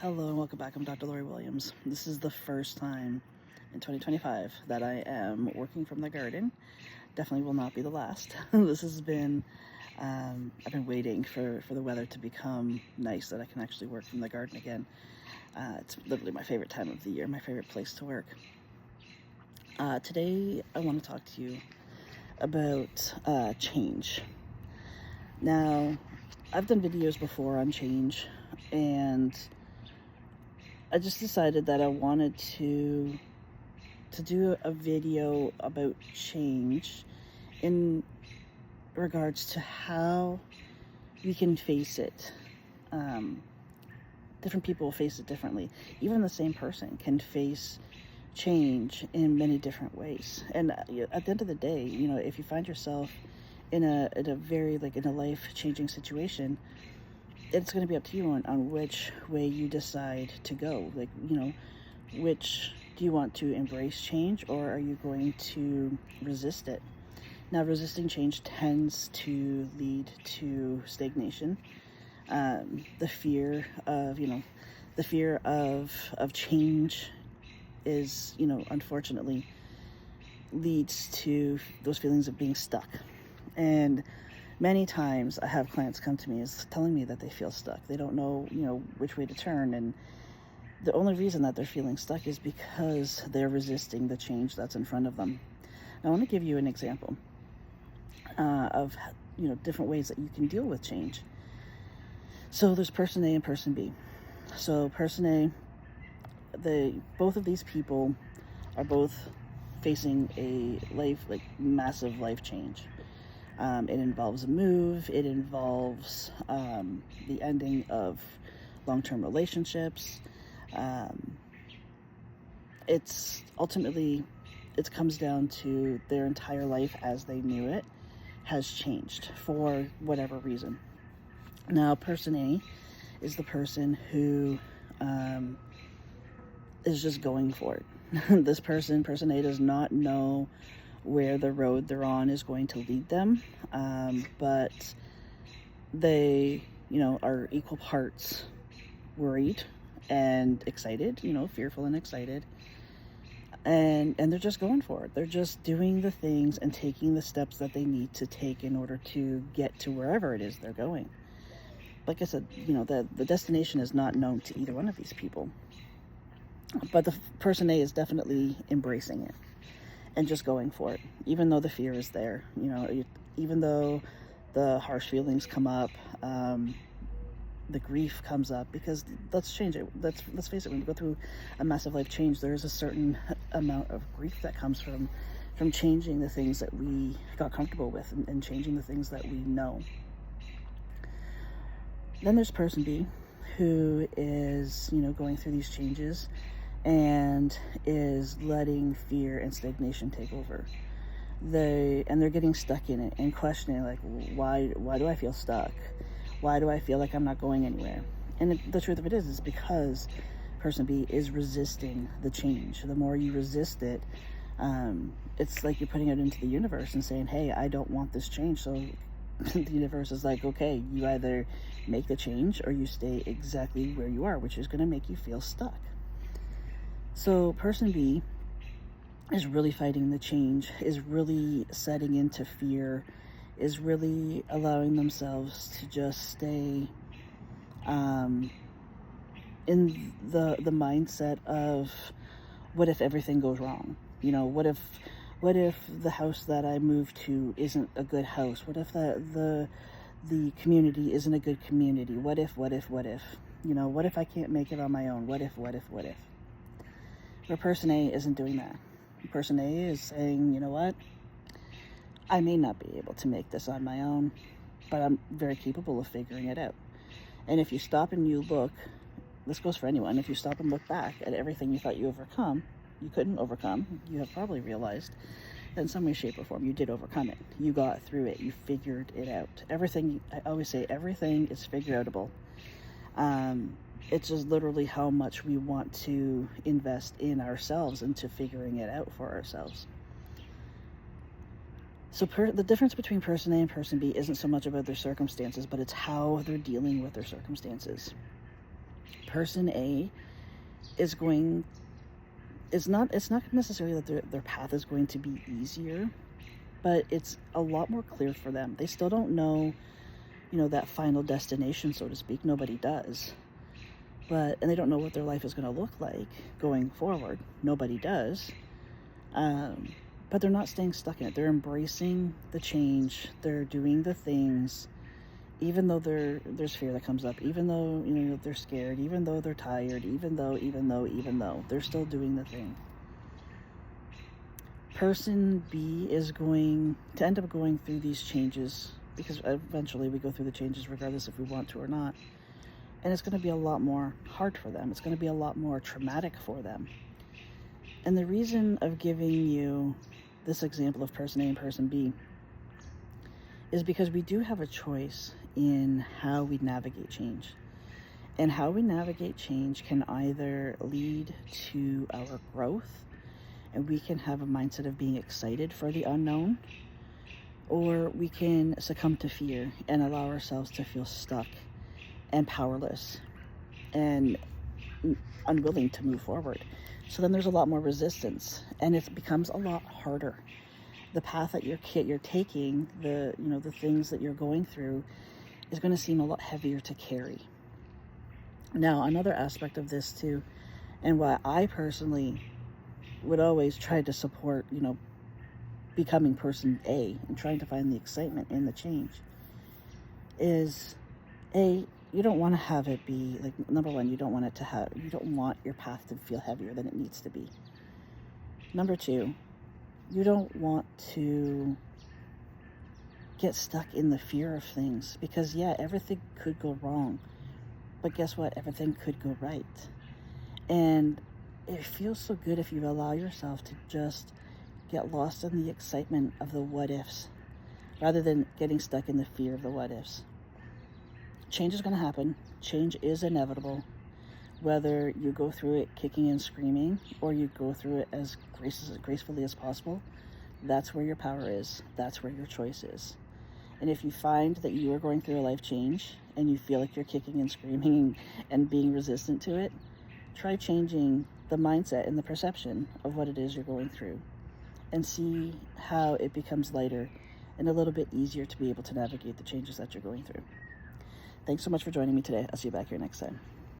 Hello and welcome back. I'm Dr. Lori Williams. This is the first time in 2025 that I am working from the garden. Definitely will not be the last. This has been, I've been waiting for the weather to become nice that I can actually work from the garden again. It's literally my favorite time of the year, my favorite place to work. Today I want to talk to you about change. Now, I've done videos before on change, and I just decided that I wanted to do a video about change in regards to how we can face it. Different people face it differently. Even the same person can face change in many different ways. And at the end of the day, if you find yourself in a very in a life-changing situation, it's going to be up to you on which way you decide to go. Which do you want to embrace change, or are you going to resist it? Now, resisting change tends to lead to stagnation. The fear of change is, unfortunately, leads to those feelings of being stuck. And many times I have clients come to me is telling me that they feel stuck. They don't know, which way to turn. And the only reason that they're feeling stuck is because they're resisting the change that's in front of them. Now, I want to give you an example of, different ways that you can deal with change. So there's person A and person B. So person A, both of these people are both facing a massive life change. It involves a move. It involves the ending of long-term relationships. It comes down to their entire life as they knew it has changed for whatever reason. Now, person A is the person who is just going for it. This person A, does not know where the road they're on is going to lead them, but they, are equal parts worried and excited, fearful and excited, and they're just going for it. They're just doing the things and taking the steps that they need to take in order to get to wherever it is they're going. Like I said, the destination is not known to either one of these people, but the person A is definitely embracing it and just going for it, even though the fear is there. Even though the harsh feelings come up, the grief comes up, because let's face it, when you go through a massive life change, there is a certain amount of grief that comes from changing the things that we got comfortable with and changing the things that we know. Then there's person B, who is, going through these changes and is letting fear and stagnation take over. They're getting stuck in it and questioning, why do I feel stuck? Why do I feel like I'm not going anywhere? And the truth of it is because person B is resisting the change. The more you resist it, it's like you're putting it into the universe and saying, hey, I don't want this change. So the universe is like, okay, you either make the change or you stay exactly where you are, which is going to make you feel stuck. So person B is really fighting the change, is really setting into fear, is really allowing themselves to just stay in the mindset of, what if everything goes wrong? What if the house that I moved to isn't a good house? What if the community isn't a good community? What if? What if I can't make it on my own? What if? But person A isn't doing that. Person A is saying, you know what? I may not be able to make this on my own, but I'm very capable of figuring it out. And if you stop and you look, this goes for anyone, if you stop and look back at everything you thought you couldn't overcome, you have probably realized that in some way, shape, or form, you did overcome it. You got through it. You figured it out. I always say, everything is figure-outable. It's just literally how much we want to invest in ourselves, into figuring it out for ourselves. So the difference between person A and person B isn't so much about their circumstances, but it's how they're dealing with their circumstances. Person A is going, it's not necessarily that their path is going to be easier, but it's a lot more clear for them. They still don't know, that final destination, so to speak. Nobody does. And they don't know what their life is going to look like going forward. Nobody does. But they're not staying stuck in it. They're embracing the change. They're doing the things, even though there's fear that comes up, even though, they're scared, even though they're tired, even though, they're still doing the thing. Person B is going to end up going through these changes, because eventually we go through the changes regardless if we want to or not. And it's going to be a lot more hard for them. It's going to be a lot more traumatic for them. And the reason of giving you this example of person A and person B is because we do have a choice in how we navigate change. And how we navigate change can either lead to our growth, and we can have a mindset of being excited for the unknown, or we can succumb to fear and allow ourselves to feel stuck and powerless and unwilling to move forward. So then there's a lot more resistance, and it becomes a lot harder. The path that you're taking, the things that you're going through, is going to seem a lot heavier to carry. Now, another aspect of this too, and why I personally would always try to support, becoming person A and trying to find the excitement in the change, is you don't want to have it be like, number one, you don't want your path to feel heavier than it needs to be. Number two, you don't want to get stuck in the fear of things, because everything could go wrong, but guess what? Everything could go right. And it feels so good if you allow yourself to just get lost in the excitement of the what ifs, rather than getting stuck in the fear of the what ifs. Change is going to happen. Change is inevitable. Whether you go through it kicking and screaming, or you go through it as gracefully as possible, that's where your power is. That's where your choice is. And if you find that you are going through a life change and you feel like you're kicking and screaming and being resistant to it, try changing the mindset and the perception of what it is you're going through, and see how it becomes lighter and a little bit easier to be able to navigate the changes that you're going through. Thanks so much for joining me today. I'll see you back here next time.